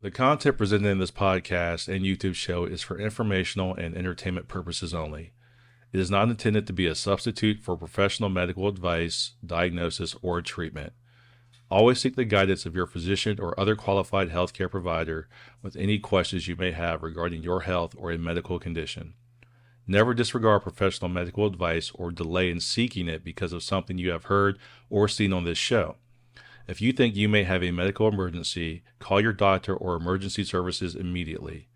The content presented in this podcast and YouTube show is for informational and entertainment purposes only. It is not intended to be a substitute for professional medical advice, diagnosis, or treatment. Always seek the guidance of your physician or other qualified healthcare provider with any questions you may have regarding your health or a medical condition. Never disregard professional medical advice or delay in seeking it because of something you have heard or seen on this show. If you think you may have a medical emergency, call your doctor or emergency services immediately.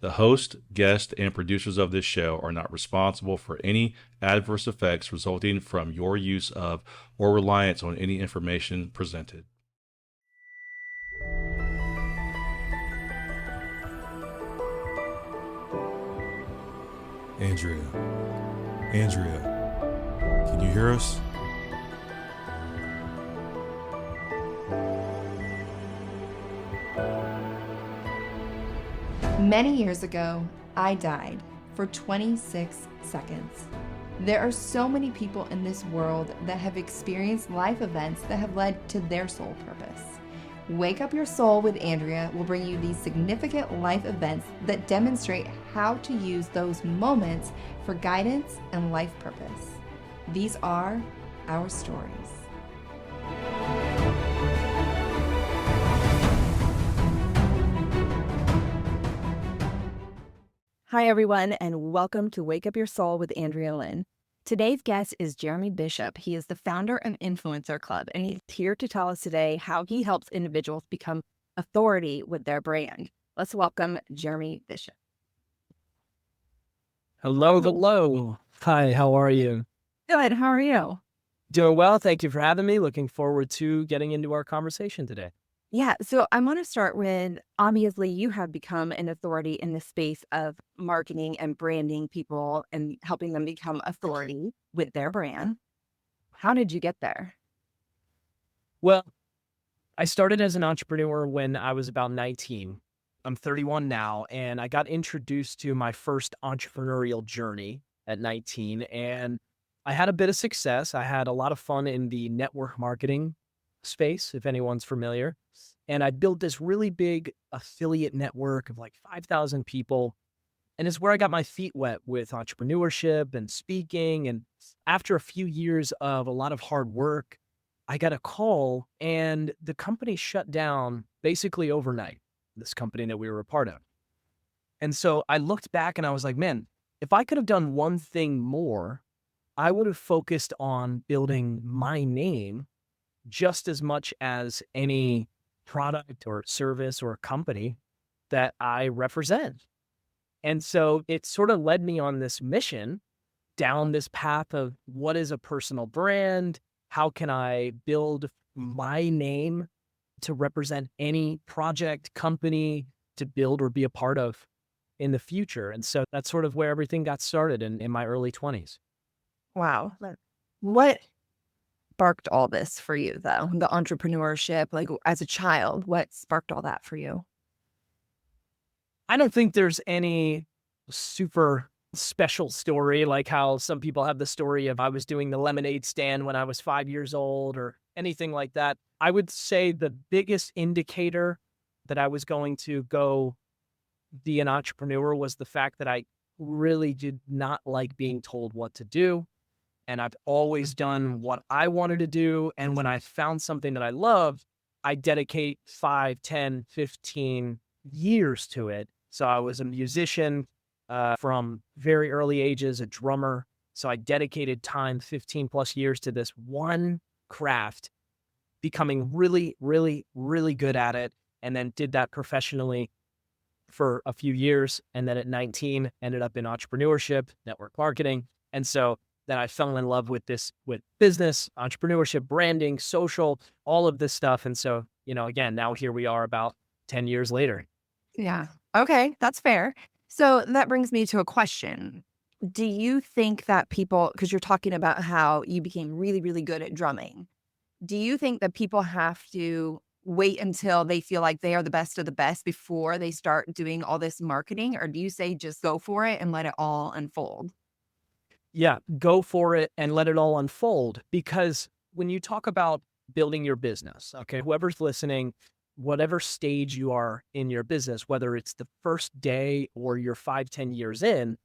The host, guest, and producers of this show are not responsible for any adverse effects resulting from your use of or reliance on any information presented. Andrea, can you hear us? Many years ago, I died for 26 seconds. There are so many people in this world that have experienced life events that have led to their soul purpose. Wake Up Your Soul with Andrea will bring you these significant life events that demonstrate how to use those moments for guidance and life purpose. These are our stories. Hi, everyone, and welcome to Wake Up Your Soul with Andrea Lynn. Today's guest is Jeremy Bishop. He is the founder of Influencer Club, and he's here to tell us today how he helps individuals become authority with their brand. Let's welcome Jeremy Bishop. Hello. Hi, how are you? Good. How are you? Doing well. Thank you for having me. Looking forward to getting into our conversation today. Yeah, so I want to start with, obviously, you have become an authority in the space of marketing and branding people and helping them become authority with their brand. How did you get there? Well, I started as an entrepreneur when I was about 19. I'm 31 now, and I got introduced to my first entrepreneurial journey at 19, and I had a bit of success. I had a lot of fun in the network marketing space, if anyone's familiar. And I built this really big affiliate network of like 5,000 people. And it's where I got my feet wet with entrepreneurship and speaking. And after a few years of a lot of hard work, I got a call and the company shut down basically overnight, this company that we were a part of. And so I looked back and I was like, man, if I could have done one thing more, I would have focused on building my name just as much as any product or service or company that I represent. And so it sort of led me on this mission down this path of what is a personal brand? How can I build my name to represent any project, company to build or be a part of in the future? And so that's sort of where everything got started in my early 20s. Wow. What sparked all this for you, though? The entrepreneurship, like as a child, what sparked all that for you? I don't think there's any super special story, like how some people have the story of I was doing the lemonade stand when I was 5 years old or anything like that. I would say the biggest indicator that I was going to go be an entrepreneur was the fact that I really did not like being told what to do. And I've always done what I wanted to do. And when I found something that I loved, I dedicate 5, 10, 15 years to it. So I was a musician from very early ages, a drummer. So I dedicated time, 15 plus years to this one craft, becoming really, really, really good at it. And then did that professionally for a few years. And then at 19, ended up in entrepreneurship, network marketing. And so then I fell in love with business, entrepreneurship, branding, social, all of this stuff. And so, again, now here we are about 10 years later. Yeah. Okay. That's fair. So that brings me to a question. Do you think that people, because you're talking about how you became really, really good at drumming, do you think that people have to wait until they feel like they are the best of the best before they start doing all this marketing? Or do you say just go for it and let it all unfold? Yeah, go for it and let it all unfold. Because when you talk about building your business, okay, whoever's listening, whatever stage you are in your business, whether it's the first day or you're 5, 10 years in,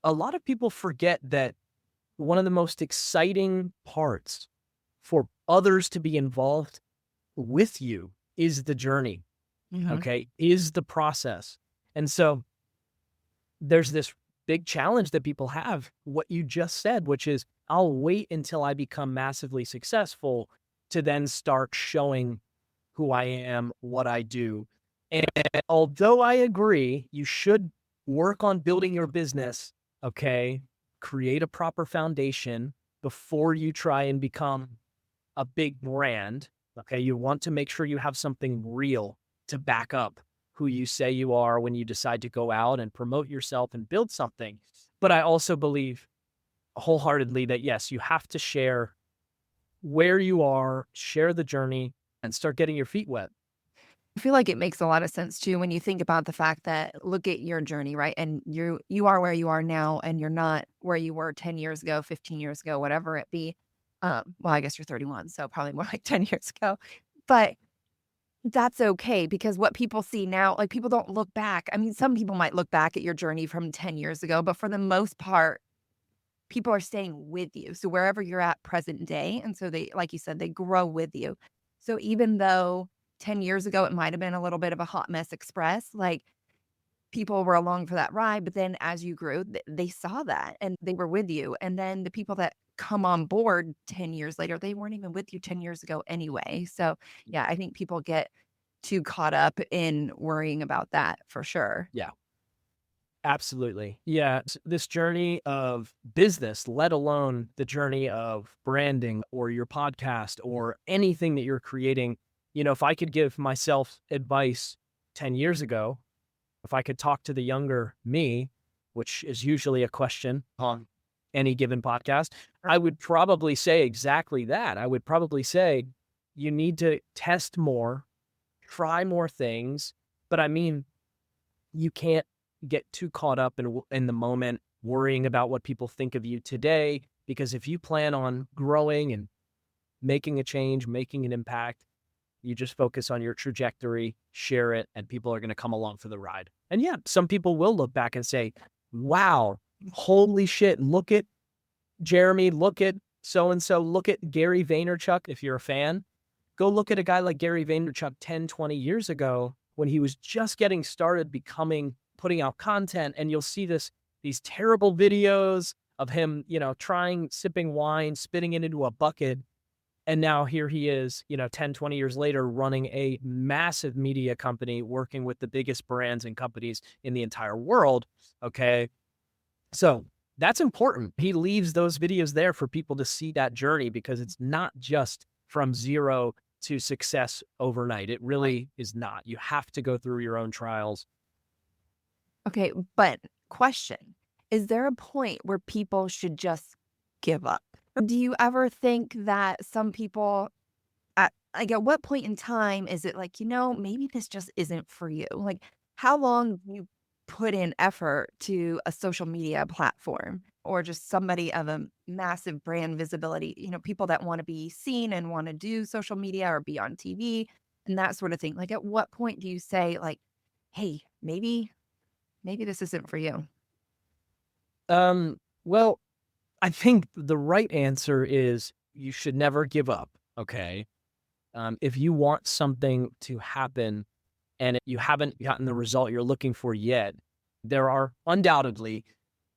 a lot of people forget that one of the most exciting parts for others to be involved with you is the journey, okay, is the process. And so there's this big challenge that people have, what you just said, which is I'll wait until I become massively successful to then start showing who I am, what I do. And although I agree, you should work on building your business, okay, create a proper foundation before you try and become a big brand, okay? You want to make sure you have something real to back up who you say you are when you decide to go out and promote yourself and build something. But I also believe wholeheartedly that yes, you have to share where you are, share the journey, and start getting your feet wet. I feel like it makes a lot of sense too when you think about the fact that look at your journey, right? And you are where you are now, and you're not where you were 10 years ago, 15 years ago, whatever it be. Well, I guess you're 31, so probably more like 10 years ago. But that's okay, because what people see now, like, people don't look back. I mean, some people might look back at your journey from 10 years ago, but for the most part, people are staying with you. So wherever you're at present day, and so they, like you said, they grow with you. So even though 10 years ago it might have been a little bit of a hot mess express, like, people were along for that ride, but then as you grew, they saw that and they were with you. And then the people that come on board 10 years later, they weren't even with you 10 years ago anyway. So yeah, I think people get too caught up in worrying about that for sure. Yeah, absolutely. Yeah, this journey of business, let alone the journey of branding or your podcast or anything that you're creating. You know, if I could give myself advice 10 years ago, if I could talk to the younger me, which is usually a question on any given podcast, I would probably say exactly that. I would probably say you need to test more, try more things. But I mean, you can't get too caught up in the moment worrying about what people think of you today, because if you plan on growing and making a change, making an impact, you just focus on your trajectory, share it, and people are going to come along for the ride. And yeah, some people will look back and say, wow, holy shit, look at Jeremy, look at so-and-so, look at Gary Vaynerchuk. If you're a fan, go look at a guy like Gary Vaynerchuk 10, 20 years ago when he was just getting started putting out content, and you'll see these terrible videos of him, sipping wine, spitting it into a bucket. And now here he is, 10, 20 years later, running a massive media company, working with the biggest brands and companies in the entire world. Okay. So that's important. He leaves those videos there for people to see that journey, because it's not just from zero to success overnight. It really is not. You have to go through your own trials. Okay, but question, is there a point where people should just give up? Do you ever think that some people, at what point in time is it like, maybe this just isn't for you? Like, how long do you put in effort to a social media platform or just somebody of a massive brand visibility, people that want to be seen and want to do social media or be on TV and that sort of thing? Like, at what point do you say, like, hey, maybe this isn't for you? Well, I think the right answer is you should never give up, okay? If you want something to happen and you haven't gotten the result you're looking for yet, there are undoubtedly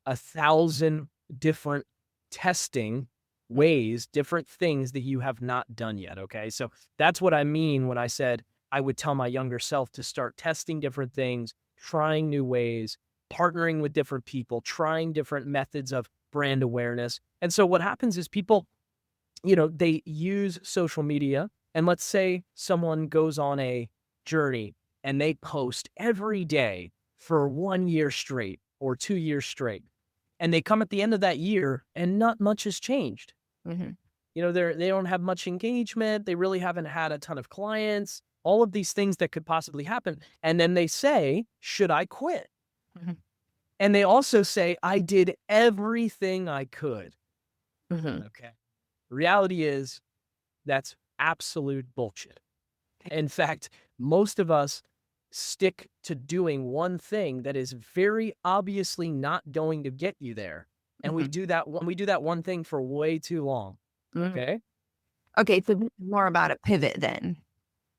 1,000 different testing ways, different things that you have not done yet, okay? So that's what I mean when I said I would tell my younger self to start testing different things, trying new ways, partnering with different people, trying different methods of brand awareness. And so what happens is people, they use social media, and let's say someone goes on a journey and they post every day for 1 year straight or 2 years straight. And they come at the end of that year and not much has changed. Mm-hmm. They don't have much engagement. They really haven't had a ton of clients, all of these things that could possibly happen. And then they say, should I quit? Mm-hmm. And they also say, I did everything I could. Mm-hmm. Okay. Reality is that's absolute bullshit. In fact, most of us stick to doing one thing that is very obviously not going to get you there. And we do that one thing for way too long. Mhm. Okay. Okay, so more about a pivot then.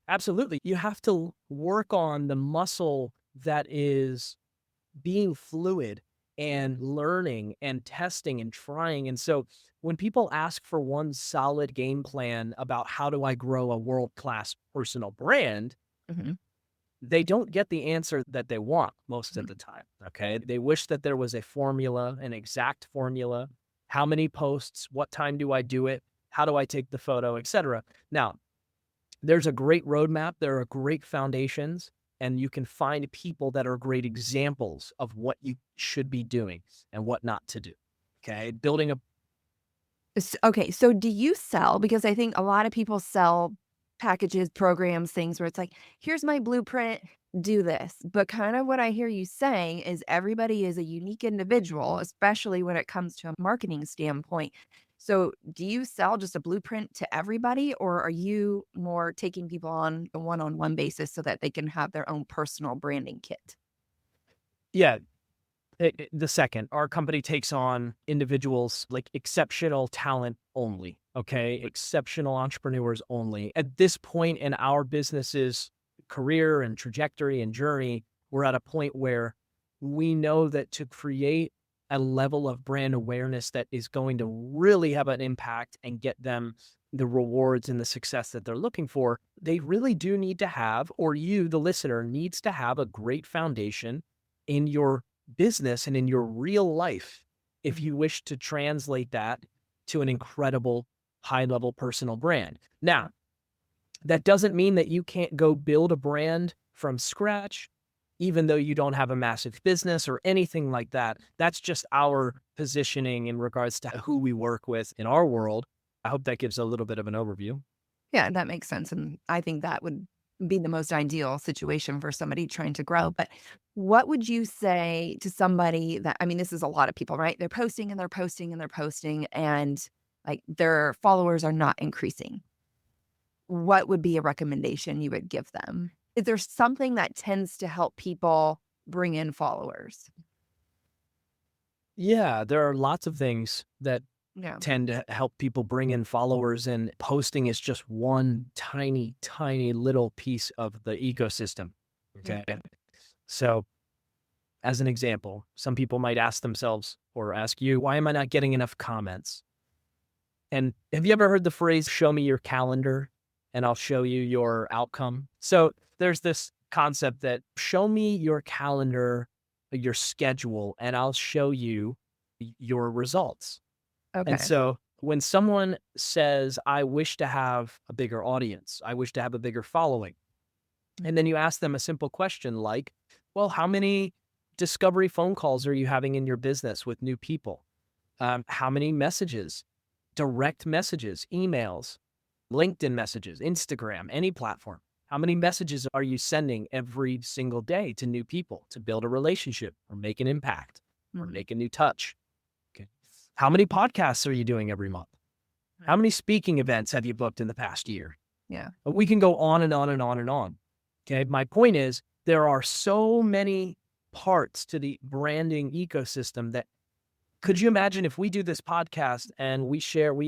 Absolutely. You have to work on the muscle that is being fluid and learning and testing and trying. And so when people ask for one solid game plan about how do I grow a world-class personal brand, Mhm. they don't get the answer that they want most of the time. Okay. They wish that there was a formula, an exact formula. How many posts? What time do I do it? How do I take the photo, etc. Now, there's a great roadmap. There are great foundations, and you can find people that are great examples of what you should be doing and what not to do. Okay. Building a Okay, so do you sell? Because I think a lot of people sell packages, programs, things where it's like, here's my blueprint, do this. But kind of what I hear you saying is everybody is a unique individual, especially when it comes to a marketing standpoint. So do you sell just a blueprint to everybody, or are you more taking people on a one-on-one basis so that they can have their own personal branding kit? yeah. The second, our company takes on individuals like exceptional talent only. Okay. Exceptional entrepreneurs only. At this point in our business's career and trajectory and journey, we're at a point where we know that to create a level of brand awareness that is going to really have an impact and get them the rewards and the success that they're looking for, they really do need to have, or you, the listener, needs to have a great foundation in your business and in your real life if you wish to translate that to an incredible high-level personal brand. Now, that doesn't mean that you can't go build a brand from scratch, even though you don't have a massive business or anything like that. That's just our positioning in regards to who we work with in our world. I hope that gives a little bit of an overview. Yeah, that makes sense. And I think that would be the most ideal situation for somebody trying to grow. But what would you say to somebody that, I mean, this is a lot of people, right? They're posting and they're posting and they're posting, and like their followers are not increasing. What would be a recommendation you would give them? Is there something that tends to help people bring in followers? Yeah, there are lots of things that Yeah. tend to help people bring in followers, and posting is just one tiny, tiny little piece of the ecosystem. Okay. So, as an example, some people might ask themselves or ask you, why am I not getting enough comments? And have you ever heard the phrase, show me your calendar and I'll show you your outcome? So, there's this concept that show me your calendar, your schedule, and I'll show you your results. Okay. And so when someone says, I wish to have a bigger audience, I wish to have a bigger following, and then you ask them a simple question like, well, how many discovery phone calls are you having in your business with new people? How many messages, direct messages, emails, LinkedIn messages, Instagram, any platform? How many messages are you sending every single day to new people to build a relationship or make an impact or make a new touch? Okay. How many podcasts are you doing every month? How many speaking events have you booked in the past year? Yeah. We can go on and on and on and on. Okay. My point is there are so many parts to the branding ecosystem that could you imagine if we do this podcast and we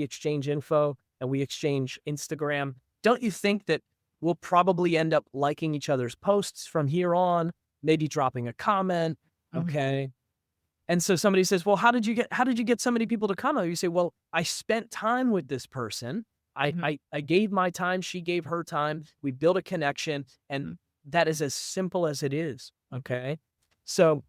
exchange info and we exchange Instagram? Don't you think that we'll probably end up liking each other's posts from here on, maybe dropping a comment? Okay. And so somebody says, well, how did you get so many people to come? You say, well, I spent time with this person. I gave my time. She gave her time. We built a connection, and that is as simple as it is. Okay. So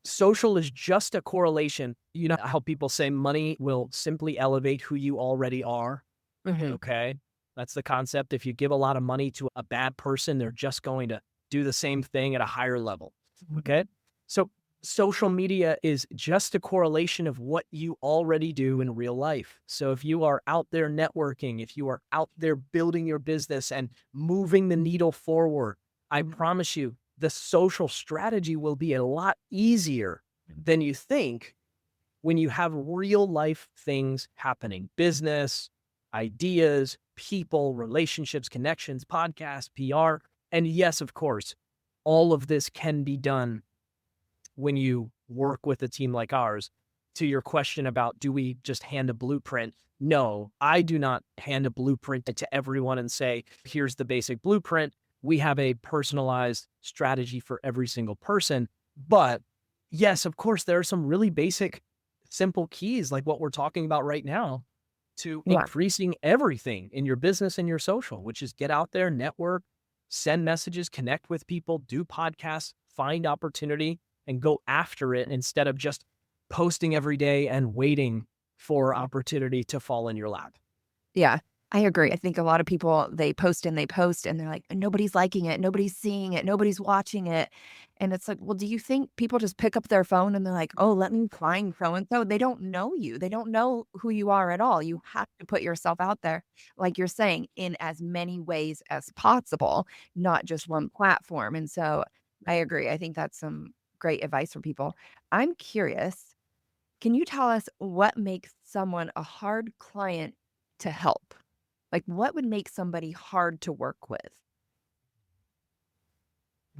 social is just a correlation. You know how people say money will simply elevate who you already are. Okay. That's the concept. If you give a lot of money to a bad person, they're just going to do the same thing at a higher level. Okay. So social media is just a correlation of what you already do in real life. So if you are out there networking, if you are out there building your business and moving the needle forward, I promise you the social strategy will be a lot easier than you think when you have real life things happening, business, ideas, people, relationships, connections, podcasts, PR. And yes, of course, all of this can be done when you work with a team like ours. To your question about, do we just hand a blueprint? No, I do not hand a blueprint to everyone and say, here's the basic blueprint. We have a personalized strategy for every single person. But yes, of course, there are some really basic, simple keys like what we're talking about right now to Yeah. increasing everything in your business and your social, which is get out there, network, send messages, connect with people, do podcasts, find opportunity, and go after it instead of just posting every day and waiting for opportunity to fall in your lap. Yeah, I agree. I think a lot of people, they post and they're like, nobody's liking it, nobody's seeing it, nobody's watching it. And it's like, well, do you think people just pick up their phone and they're like, oh, let me find so and so? They don't know you. They don't know who you are at all. You have to put yourself out there, like you're saying, in as many ways as possible, not just one platform. And so I agree. I think that's some great advice for people. I'm curious, can you tell us what makes someone a hard client to help? Like, what would make somebody hard to work with?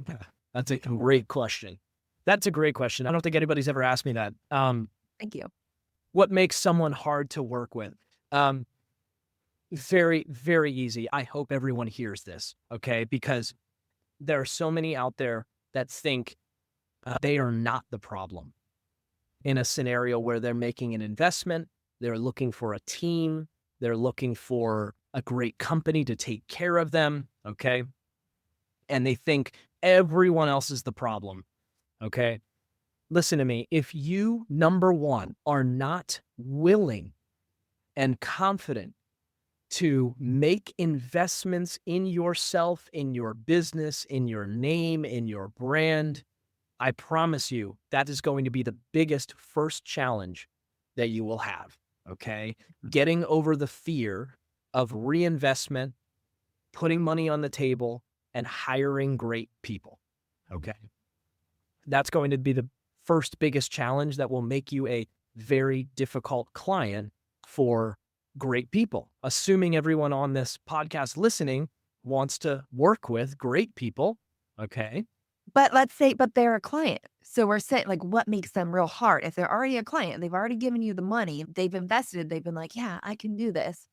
Yeah, that's a great question. That's a great question. I don't think anybody's ever asked me that. Thank you. What makes someone hard to work with? Very, very easy. I hope everyone hears this, okay? Because there are so many out there that think they are not the problem in a scenario where they're making an investment, they're looking for a team, they're looking for a great company to take care of them, okay? And they think everyone else is the problem, okay? Listen to me. If you, number one, are not willing and confident to make investments in yourself, in your business, in your name, in your brand, I promise you that is going to be the biggest first challenge that you will have, okay? Getting over the fear of reinvestment, putting money on the table, and hiring great people, okay? That's going to be the first biggest challenge that will make you a very difficult client for great people. Assuming everyone on this podcast listening wants to work with great people, okay? But let's say, but they're a client. So we're saying, like, what makes them real hard? If they're already a client, they've already given you the money, they've invested, they've been like, yeah, I can do this.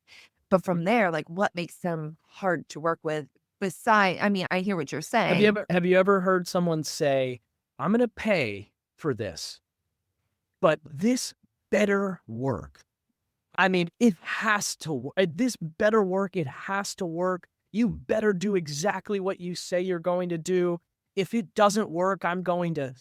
But from there, like, what makes them hard to work with? Besides, I mean, I hear what you're saying. Have you ever heard someone say, I'm going to pay for this, but this better work? I mean, it has to work. This better work. It has to work. You better do exactly what you say you're going to do. If it doesn't work, I'm going to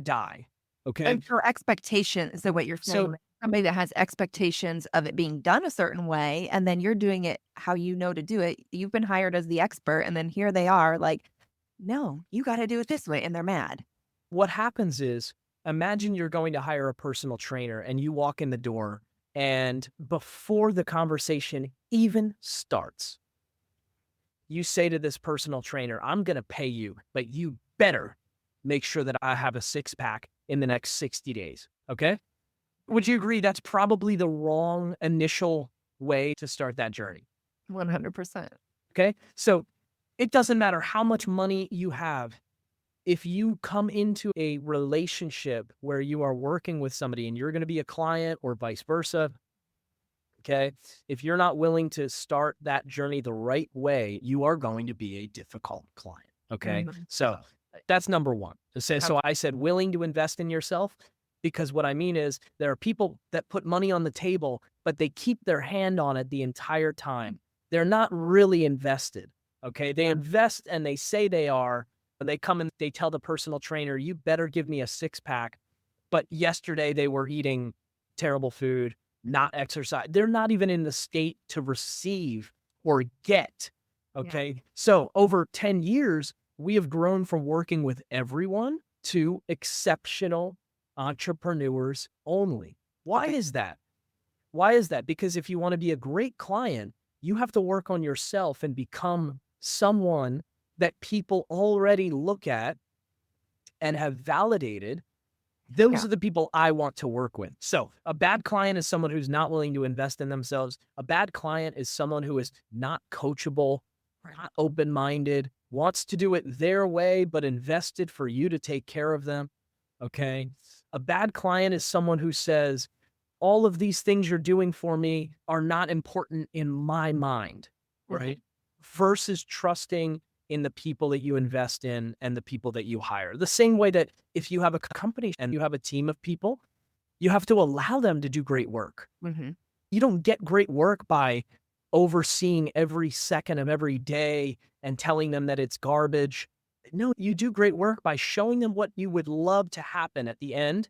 die. Okay. And for expectations, so what you're saying, somebody that has expectations of it being done a certain way, and then you're doing it how you know to do it. You've been hired as the expert, and then here they are like, no, you got to do it this way. And they're mad. What happens is, imagine you're going to hire a personal trainer and you walk in the door, and before the conversation even starts, you say to this personal trainer, I'm going to pay you, but you better make sure that I have a six-pack in the next 60 days, okay? Would you agree that's probably the wrong initial way to start that journey? 100%. Okay? So it doesn't matter how much money you have. If you come into a relationship where you are working with somebody and you're going to be a client or vice versa, okay? If you're not willing to start that journey the right way, you are going to be a difficult client, okay? Mhm. So that's number one. So I said willing to invest in yourself, because what I mean is there are people that put money on the table, but they keep their hand on it the entire time. They're not really invested, okay? They invest and they say they are, but they come and they tell the personal trainer, you better give me a six-pack. But yesterday they were eating terrible food, not exercise. They're not even in the state to receive or get, okay? So over 10 years, we have grown from working with everyone to exceptional entrepreneurs only. Why is that? Why is that? Because if you want to be a great client, you have to work on yourself and become someone that people already look at and have validated. Those are the people I want to work with. So a bad client is someone who's not willing to invest in themselves. A bad client is someone who is not coachable, not open-minded, wants to do it their way, but invested for you to take care of them. Okay. A bad client is someone who says, all of these things you're doing for me are not important in my mind, right? Versus trusting in the people that you invest in and the people that you hire. The same way that if you have a company and you have a team of people, you have to allow them to do great work. Mm-hmm. You don't get great work by overseeing every second of every day and telling them that it's garbage. No, you do great work by showing them what you would love to happen at the end,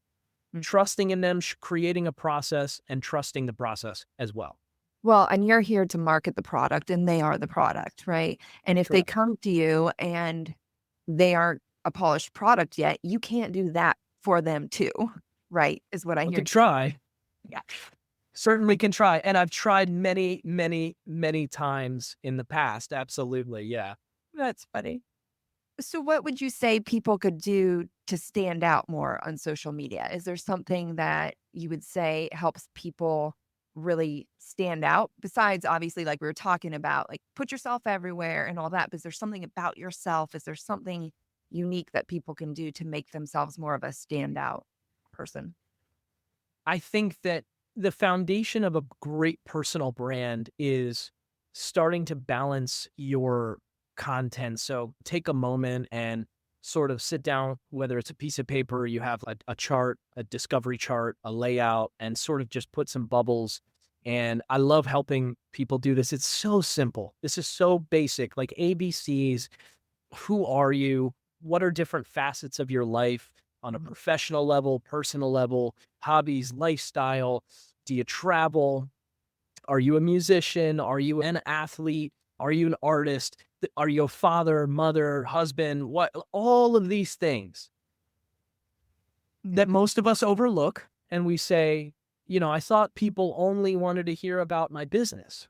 trusting in them, creating a process, and trusting the process as well. Well, and you're here to market the product and they are the product, right? And if they Correct. come to you and they aren't a polished product yet, you can't do that for them too, right? Is what I We hear. can try. Yeah. Certainly can try. And I've tried many, many, many times in the past. Absolutely. Yeah. That's funny. So what would you say people could do to stand out more on social media? Is there something that you would say helps people really stand out besides obviously like we were talking about, like put yourself everywhere and all that, but is there something about yourself? Is there something unique that people can do to make themselves more of a standout person? I think that the foundation of a great personal brand is starting to balance your content. So take a moment and sort of sit down, whether it's a piece of paper, you have a chart, a discovery chart, a layout, and sort of just put some bubbles. And I love helping people do this. It's so simple. This is so basic, like ABCs. Who are you? What are different facets of your life on a professional level, personal level, hobbies, lifestyle? Do you travel? Are you a musician? Are you an athlete? Are you an artist? Are you a father, mother, husband? What? All of these things that most of us overlook. And we say, I thought people only wanted to hear about my business.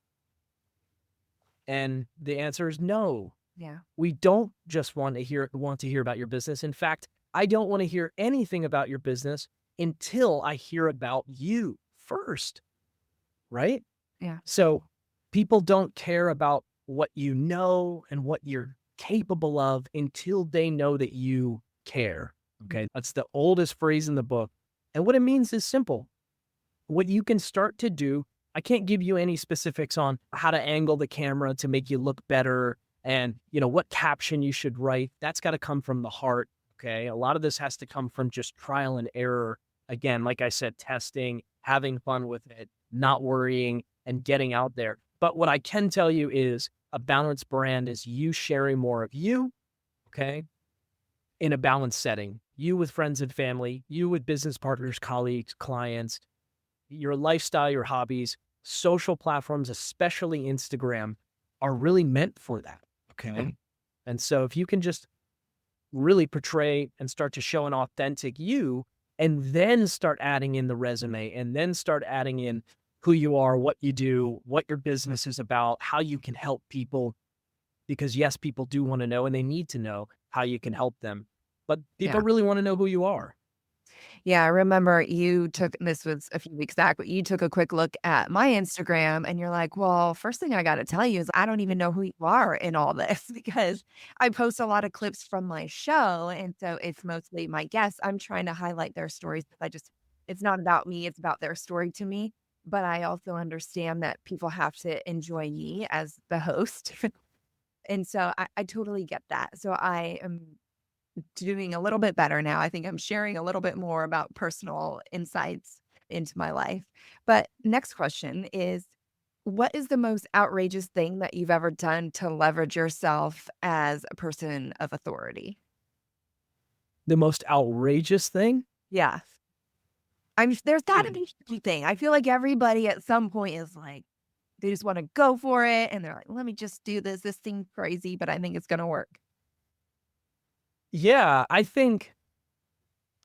And the answer is no. Yeah. We don't just want to hear about your business. In fact, I don't want to hear anything about your business until I hear about you first. Right? Yeah. So people don't care about what you know and what you're capable of until they know that you care. Okay. That's the oldest phrase in the book. And what it means is simple. What you can start to do, I can't give you any specifics on how to angle the camera to make you look better and, what caption you should write. That's got to come from the heart. Okay. A lot of this has to come from just trial and error. Again, like I said, testing, having fun with it, not worrying, and getting out there. But what I can tell you is a balanced brand is you sharing more of you, okay, in a balanced setting. You with friends and family, you with business partners, colleagues, clients, your lifestyle, your hobbies, social platforms, especially Instagram, are really meant for that, okay? And so if you can just really portray and start to show an authentic you, and then start adding in the resume, and then start adding in who you are, what you do, what your business is about, how you can help people. Because yes, people do want to know and they need to know how you can help them. But people really want to know who you are. Yeah, I remember this was a few weeks back, but you took a quick look at my Instagram and you're like, well, first thing I got to tell you is I don't even know who you are in all this because I post a lot of clips from my show. And so it's mostly my guests. I'm trying to highlight their stories. It's not about me, it's about their story to me. But I also understand that people have to enjoy me as the host. And so I totally get that. So I am doing a little bit better now. I think I'm sharing a little bit more about personal insights into my life. But next question is, what is the most outrageous thing that you've ever done to leverage yourself as a person of authority? The most outrageous thing? Yeah. There's gotta be something. I feel like everybody at some point is like, they just want to go for it. And they're like, let me just do this. This seems crazy, but I think it's going to work. Yeah, I think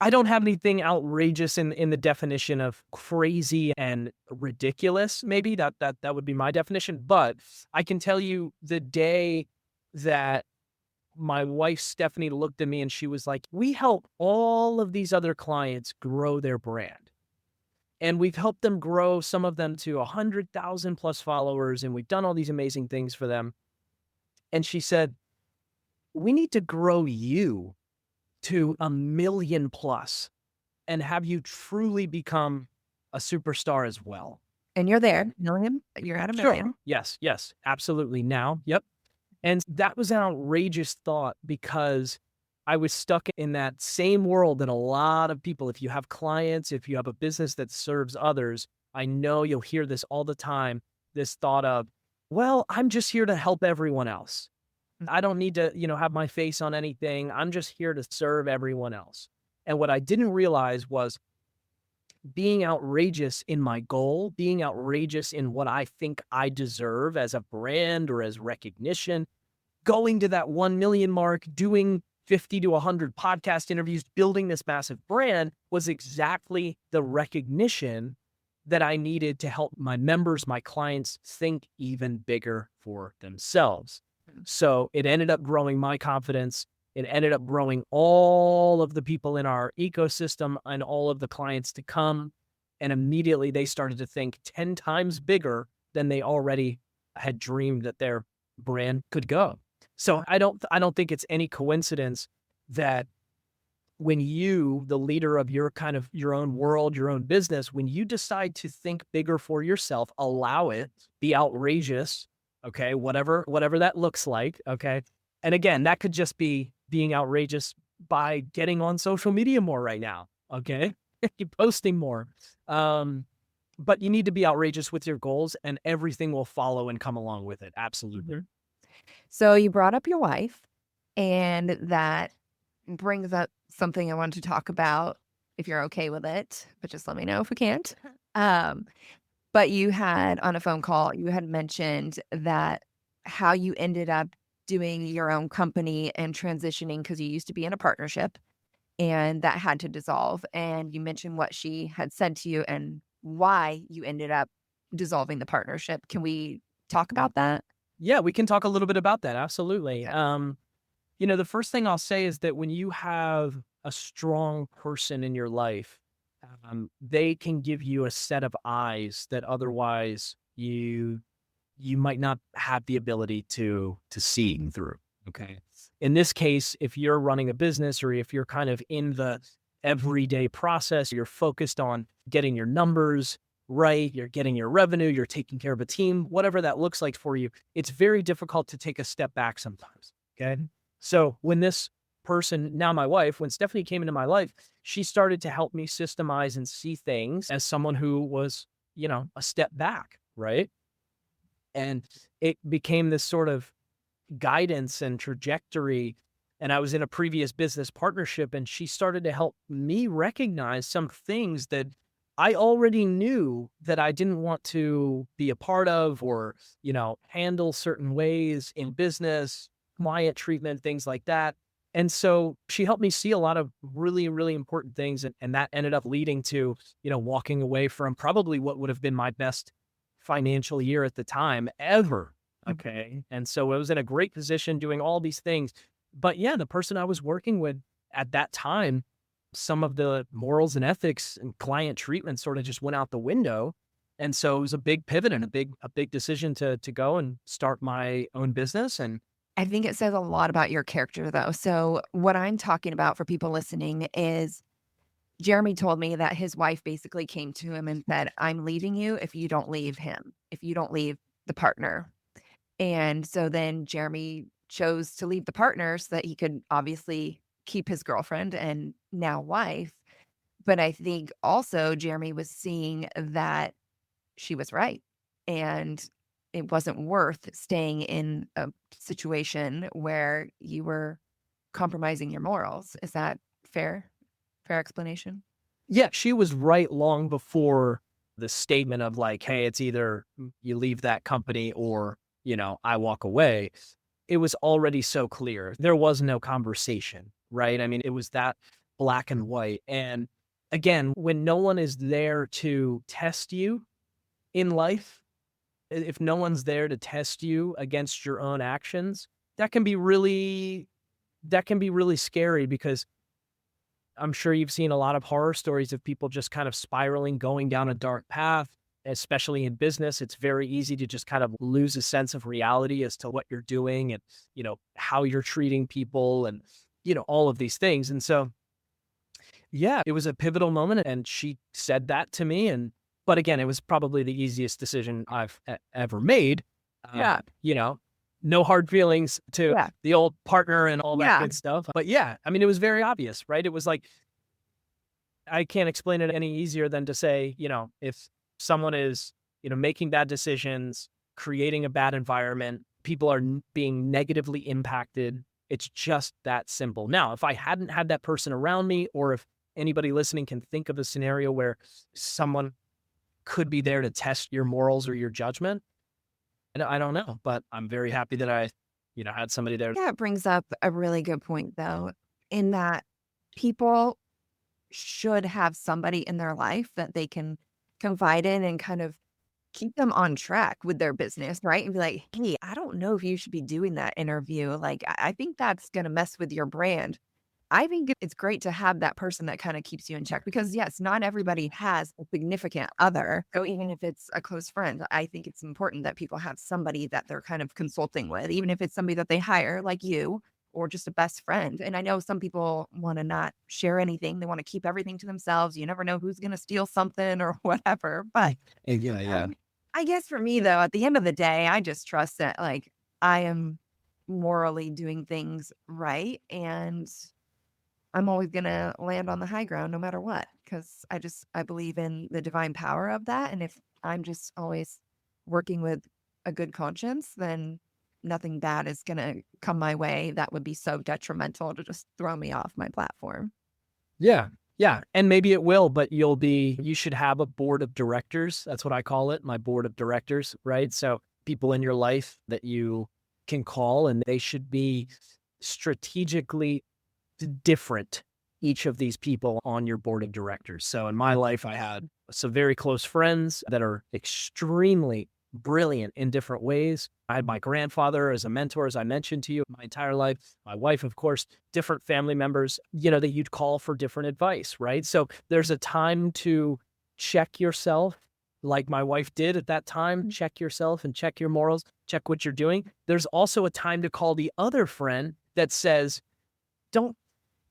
I don't have anything outrageous in the definition of crazy and ridiculous. Maybe that would be my definition. But I can tell you the day that my wife, Stephanie, looked at me and she was like, we help all of these other clients grow their brand. And we've helped them grow, some of them to 100,000 plus followers. And we've done all these amazing things for them. And she said, we need to grow you to 1 million plus and have you truly become a superstar as well. And you're there, million. You're at a million. Yes, absolutely. Now, yep. And that was an outrageous thought because I was stuck in that same world that a lot of people, if you have clients, if you have a business that serves others, I know you'll hear this all the time, this thought of, well, I'm just here to help everyone else. I don't need to, have my face on anything. I'm just here to serve everyone else. And what I didn't realize was being outrageous in my goal, being outrageous in what I think I deserve as a brand or as recognition, going to that 1 million mark, doing 50 to 100 podcast interviews, building this massive brand was exactly the recognition that I needed to help my members, my clients think even bigger for themselves. So it ended up growing my confidence. It ended up growing all of the people in our ecosystem and all of the clients to come. And immediately they started to think 10 times bigger than they already had dreamed that their brand could go. So I don't think it's any coincidence that when you, the leader of your own world, your own business, when you decide to think bigger for yourself, allow it, be outrageous, okay, whatever that looks like, okay. And again, that could just be being outrageous by getting on social media more right now, okay? Keep posting more. But you need to be outrageous with your goals and everything will follow and come along with it. Absolutely. Mm-hmm. So you brought up your wife, and that brings up something I wanted to talk about, if you're okay with it, but just let me know if we can't. But you had, on a phone call, you had mentioned that how you ended up doing your own company and transitioning because you used to be in a partnership and that had to dissolve. And you mentioned what she had said to you and why you ended up dissolving the partnership. Can we talk about that? Yeah, we can talk a little bit about that. Absolutely. The first thing I'll say is that when you have a strong person in your life, they can give you a set of eyes that otherwise you might not have the ability to see through. Okay. In this case, if you're running a business or if you're kind of in the everyday process, you're focused on getting your numbers right, you're getting your revenue, you're taking care of a team, whatever that looks like for you, it's very difficult to take a step back sometimes. Okay. So when this person, now my wife, when Stephanie came into my life, she started to help me systemize and see things as someone who was, a step back. Right. And it became this sort of guidance and trajectory. And I was in a previous business partnership and she started to help me recognize some things that I already knew that I didn't want to be a part of or, handle certain ways in business, client treatment, things like that. And so she helped me see a lot of really, really important things. And that ended up leading to, walking away from probably what would have been my best financial year at the time ever. Okay. And so I was in a great position doing all these things. But yeah, the person I was working with at that time, some of the morals and ethics and client treatment sort of just went out the window. And so it was a big pivot and a big decision to go and start my own business. And I think it says a lot about your character, though. So what I'm talking about for people listening is Jeremy told me that his wife basically came to him and said, I'm leaving you if you don't leave him, if you don't leave the partner. And so then Jeremy chose to leave the partner so that he could obviously keep his girlfriend and now wife. But I think also Jeremy was seeing that she was right. And it wasn't worth staying in a situation where you were compromising your morals. Is that fair? Fair explanation? Yeah, she was right long before the statement of like, hey, it's either you leave that company or, I walk away. It was already so clear. There was no conversation, right? I mean, it was that black and white. And again, when no one is there to test you in life, if no one's there to test you against your own actions, that can be really scary because I'm sure you've seen a lot of horror stories of people just kind of spiraling, going down a dark path. especially in business, it's very easy to just kind of lose a sense of reality as to what you're doing and, how you're treating people and, all of these things. And so, yeah, it was a pivotal moment. And she said that to me. But again, it was probably the easiest decision I've ever made. Yeah. No hard feelings to Yeah. the old partner and all that Yeah. good stuff. But yeah, I mean, it was very obvious, right? It was like, I can't explain it any easier than to say, if someone is, making bad decisions, creating a bad environment, people are being negatively impacted. It's just that simple. Now, if I hadn't had that person around me, or if anybody listening can think of a scenario where someone could be there to test your morals or your judgment, I don't know, but I'm very happy that I, had somebody there. Yeah, it brings up a really good point, though, in that people should have somebody in their life that they can confide in and kind of keep them on track with their business, right? And be like, hey, I don't know if you should be doing that interview. Like, I think that's going to mess with your brand. I think it's great to have that person that kind of keeps you in check because, yes, not everybody has a significant other. So even if it's a close friend, I think it's important that people have somebody that they're kind of consulting with, even if it's somebody that they hire like you or just a best friend. And I know some people want to not share anything. They want to keep everything to themselves. You never know who's going to steal something or whatever. But Yeah. I guess for me, though, at the end of the day, I just trust that like I am morally doing things right. And I'm always going to land on the high ground no matter what, because I believe in the divine power of that. And if I'm just always working with a good conscience, then nothing bad is going to come my way that would be so detrimental to just throw me off my platform. Yeah. Yeah. And maybe it will, but you should have a board of directors. That's what I call it, my board of directors, right? So people in your life that you can call, and they should be strategically different, each of these people on your board of directors. So in my life, I had some very close friends that are extremely brilliant in different ways. I had my grandfather as a mentor, as I mentioned to you, my entire life. My wife, of course, different family members, that you'd call for different advice, right? So there's a time to check yourself, like my wife did at that time, check yourself and check your morals, check what you're doing. There's also a time to call the other friend that says, don't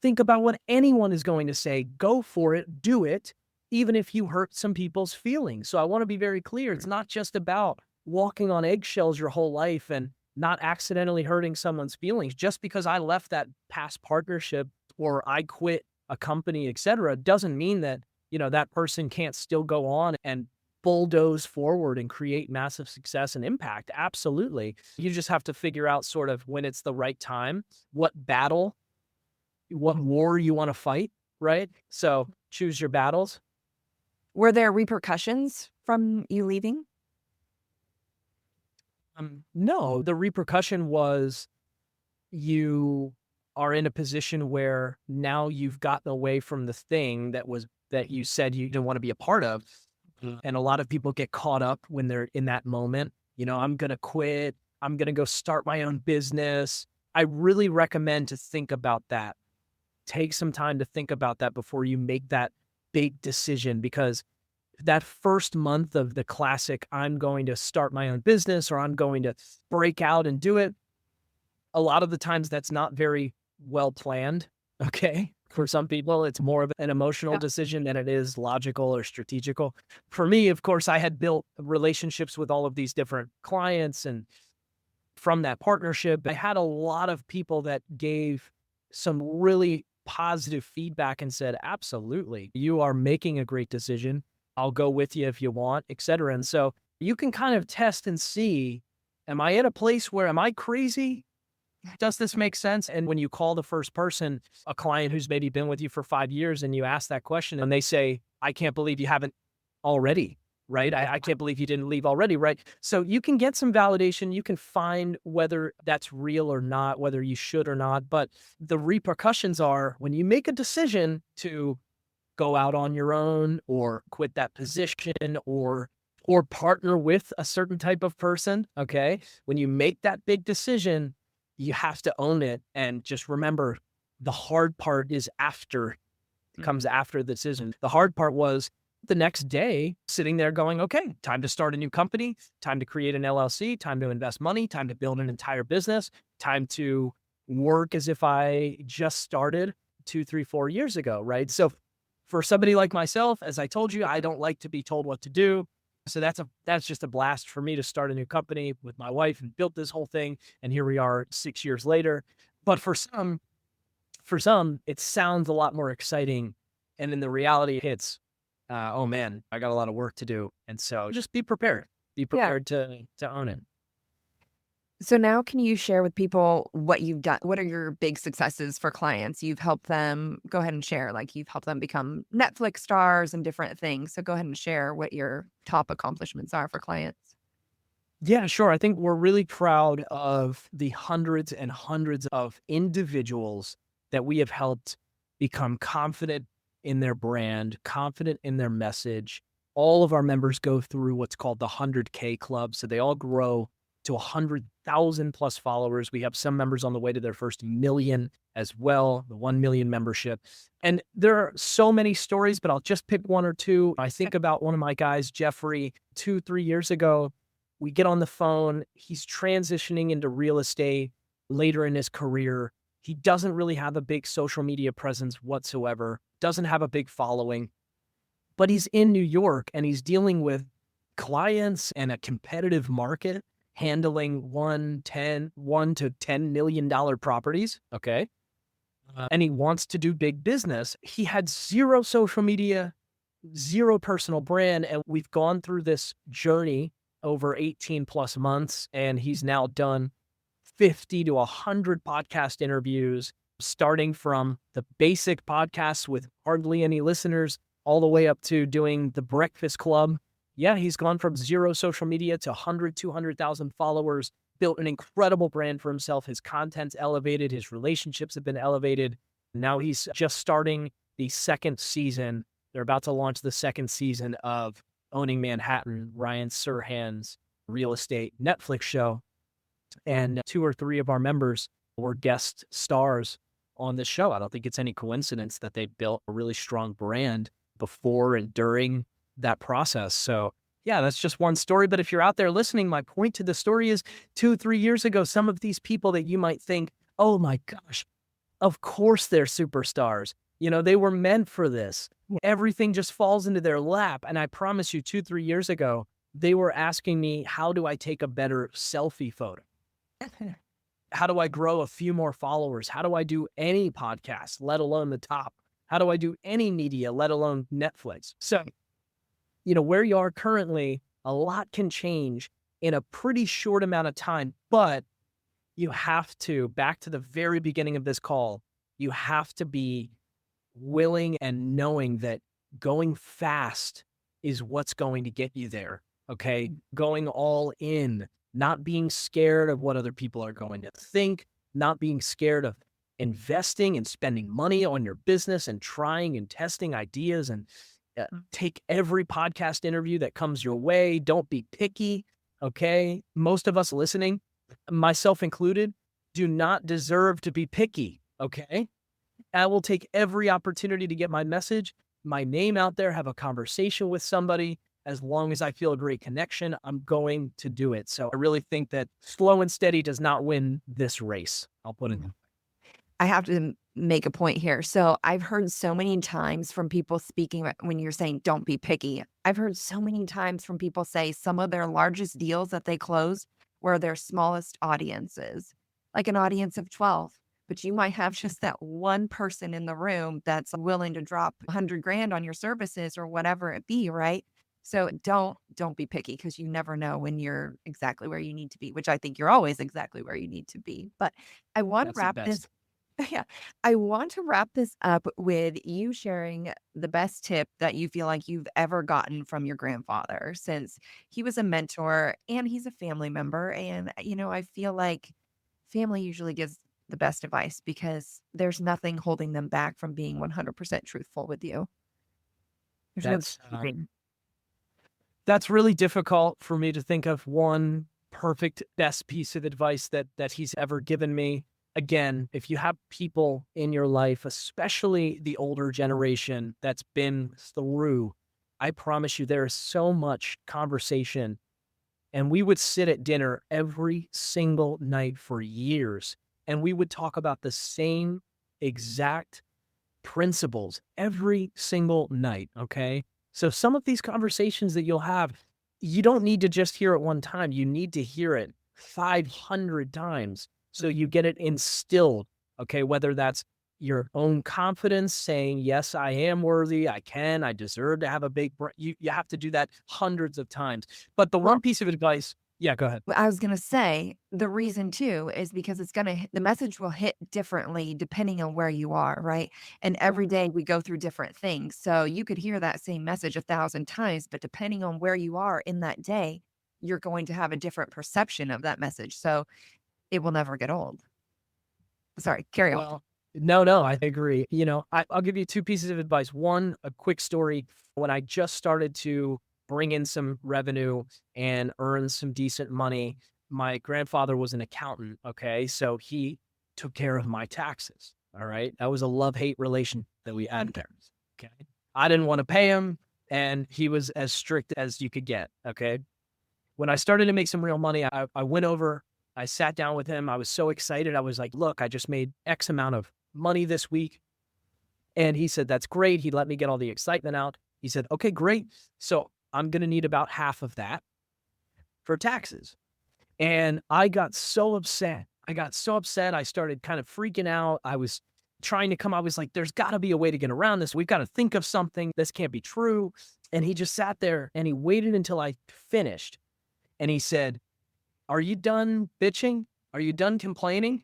think about what anyone is going to say. Go for it. Do it, even if you hurt some people's feelings. So I want to be very clear. It's not just about walking on eggshells your whole life and not accidentally hurting someone's feelings. Just because I left that past partnership or I quit a company, etc., doesn't mean that, that person can't still go on and bulldoze forward and create massive success and impact. Absolutely. You just have to figure out sort of when it's the right time, what war you want to fight, right? So choose your battles. Were there repercussions from you leaving? No, the repercussion was you are in a position where now you've gotten away from the thing that you said you didn't want to be a part of. And a lot of people get caught up when they're in that moment. I'm going to quit. I'm going to go start my own business. I really recommend to think about that. Take some time to think about that before you make that big decision, because that first month of the classic, I'm going to start my own business or I'm going to break out and do it, a lot of the times that's not very well planned. Okay. For some people, it's more of an emotional decision than it is logical or strategical. For me, of course, I had built relationships with all of these different clients. And from that partnership, I had a lot of people that gave some really positive feedback and said, absolutely, you are making a great decision. I'll go with you if you want, et cetera. And so you can kind of test and see, am I at a place where am I crazy? Does this make sense? And when you call the first person, a client who's maybe been with you for 5 years, and you ask that question and they say, I can't believe you haven't already, right? I can't believe you didn't leave already, right? So you can get some validation. You can find whether that's real or not, whether you should or not. But the repercussions are when you make a decision to go out on your own or quit that position or partner with a certain type of person, okay? When you make that big decision, you have to own it. And just remember, the hard part is comes after the decision. The hard part was the next day sitting there going, okay, time to start a new company, time to create an LLC, time to invest money, time to build an entire business, time to work as if I just started 2, 3, 4 years ago, right? So for somebody like myself, as I told you, I don't like to be told what to do. So that's just a blast for me to start a new company with my wife and built this whole thing. And here we are 6 years later. But for some, it sounds a lot more exciting. And then the reality hits, oh man, I got a lot of work to do. And so just be prepared. Be prepared to own it. So now can you share with people what you've done? What are your big successes for clients? You've helped them, go ahead and share, like you've helped them become Netflix stars and different things. So go ahead and share what your top accomplishments are for clients. Yeah, sure. I think we're really proud of the hundreds and hundreds of individuals that we have helped become confident in their brand, confident in their message. All of our members go through what's called the 100K Club. So they all grow to 100,000 plus followers. We have some members on the way to their first million as well, the 1 million membership. And there are so many stories, but I'll just pick one or two. I think about one of my guys, Jeffrey, 2, 3 years ago. We get on the phone. He's transitioning into real estate later in his career. He doesn't really have a big social media presence whatsoever, doesn't have a big following, but he's in New York and he's dealing with clients and a competitive market, handling $1 to $10 million properties. Okay. And he wants to do big business. He had zero social media, zero personal brand. And we've gone through this journey over 18 plus months. And he's now done 50 to 100 podcast interviews, starting from the basic podcasts with hardly any listeners all the way up to doing the Breakfast Club. Yeah, he's gone from zero social media to 100, 200,000 followers, built an incredible brand for himself. His content's elevated. His relationships have been elevated. Now he's just starting the second season. They're about to launch the second season of Owning Manhattan, Ryan Serhan's real estate Netflix show. And 2 or 3 of our members were guest stars on this show. I don't think it's any coincidence that they built a really strong brand before and during that process. So yeah, that's just one story. But if you're out there listening, my point to the story is 2, 3 years ago, some of these people that you might think, oh my gosh, of course they're superstars. They were meant for this. Everything just falls into their lap. And I promise you 2, 3 years ago, they were asking me, how do I take a better selfie photo? How do I grow a few more followers? How do I do any podcast, let alone the top? How do I do any media, let alone Netflix? So, where you are currently, a lot can change in a pretty short amount of time, but you have to, back to the very beginning of this call, you have to be willing and knowing that going fast is what's going to get you there. Okay. Going all in, not being scared of what other people are going to think, not being scared of investing and spending money on your business and trying and testing ideas, and take every podcast interview that comes your way. Don't be picky. Okay. Most of us listening, myself included, do not deserve to be picky. Okay. I will take every opportunity to get my message, my name out there, have a conversation with somebody. As long as I feel a great connection, I'm going to do it. So I really think that slow and steady does not win this race. I'll put it in. I have to make a point here. So I've heard so many times from people speaking when you're saying don't be picky. I've heard so many times from people say some of their largest deals that they closed were their smallest audiences, like an audience of 12. But you might have just that one person in the room that's willing to drop 100 grand on your services or whatever it be, right? So don't be picky, because you never know when you're exactly where you need to be, which I think you're always exactly where you need to be. But I want to wrap this. Yeah, I want to wrap this up with you sharing the best tip that you feel like you've ever gotten from your grandfather, since he was a mentor and he's a family member. And, I feel like family usually gives the best advice because there's nothing holding them back from being 100% truthful with you. That's really difficult for me to think of one perfect best piece of advice that he's ever given me. Again, if you have people in your life, especially the older generation that's been through I promise you, there is so much conversation. And we would sit at dinner every single night for years, and we would talk about the same exact principles every single night. Okay. So some of these conversations that you'll have, you don't need to just hear it one time. You need to hear it 500 times so you get it instilled. Okay. Whether that's your own confidence saying, yes, I am worthy. I deserve to have a big, you have to do that hundreds of times. But the Well, one piece of advice, yeah, go ahead. I was going to say the reason too is because the message will hit differently depending on where you are, right? And every day we go through different things. So you could hear that same message 1,000 times, but depending on where you are in that day, you're going to have a different perception of that message. So it will never get old. Sorry, carry on. Well, no, I agree. I'll give you two pieces of advice. One, a quick story. When I just started to bring in some revenue and earn some decent money, my grandfather was an accountant. Okay. So he took care of my taxes. All right. That was a love-hate relation that we had there. Okay. I didn't want to pay him, and he was as strict as you could get. Okay. When I started to make some real money, I went over, I sat down with him. I was so excited. I was like, look, I just made X amount of money this week. And he said, that's great. He let me get all the excitement out. He said, okay, great. So I'm going to need about half of that for taxes. And I got so upset. I started kind of freaking out. I was I was like, there's got to be a way to get around this. We've got to think of something. This can't be true. And he just sat there and he waited until I finished. And he said, are you done bitching? Are you done complaining?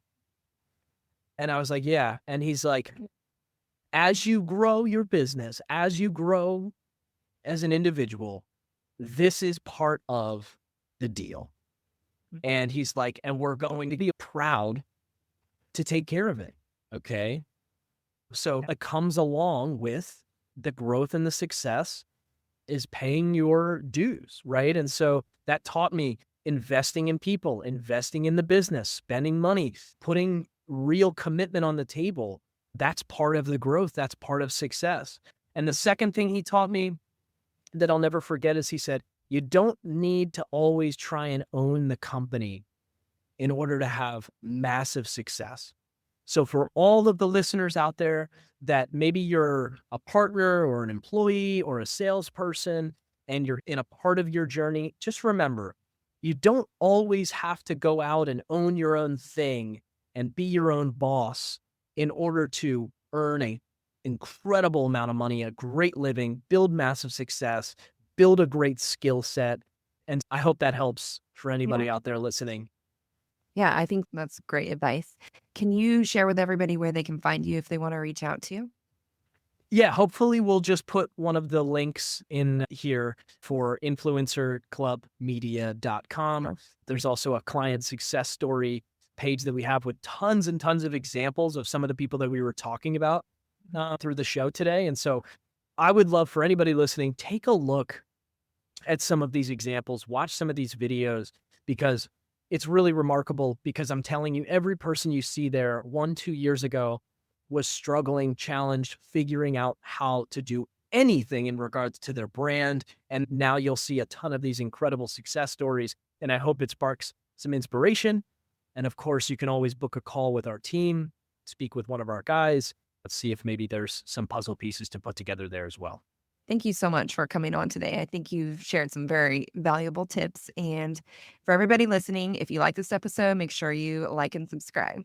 And I was like, yeah. And he's like, as you grow your business, as you grow as an individual, this is part of the deal. And he's like, and we're going to be proud to take care of it. Okay. So it comes along with the growth and the success is paying your dues, right? And so that taught me investing in people, investing in the business, spending money, putting real commitment on the table. That's part of the growth. That's part of success. And the second thing he taught me that I'll never forget is he said, you don't need to always try and own the company in order to have massive success. So for all of the listeners out there that maybe you're a partner or an employee or a salesperson and you're in a part of your journey, just remember, you don't always have to go out and own your own thing and be your own boss in order to earn an incredible amount of money, a great living, build massive success, build a great skill set. And I hope that helps for anybody out there listening. Yeah, I think that's great advice. Can you share with everybody where they can find you if they want to reach out to you? Yeah, hopefully we'll just put one of the links in here for influencerclubmedia.com. There's also a client success story page that we have with tons and tons of examples of some of the people that we were talking about through the show today. And so I would love for anybody listening, take a look at some of these examples, watch some of these videos, because it's really remarkable. Because I'm telling you, every person you see there 1-2 years ago was struggling, challenged, figuring out how to do anything in regards to their brand. And now you'll see a ton of these incredible success stories. And I hope it sparks some inspiration. And of course, you can always book a call with our team, speak with one of our guys. Let's see if maybe there's some puzzle pieces to put together there as well. Thank you so much for coming on today. I think you've shared some very valuable tips. And for everybody listening, if you like this episode, make sure you like and subscribe.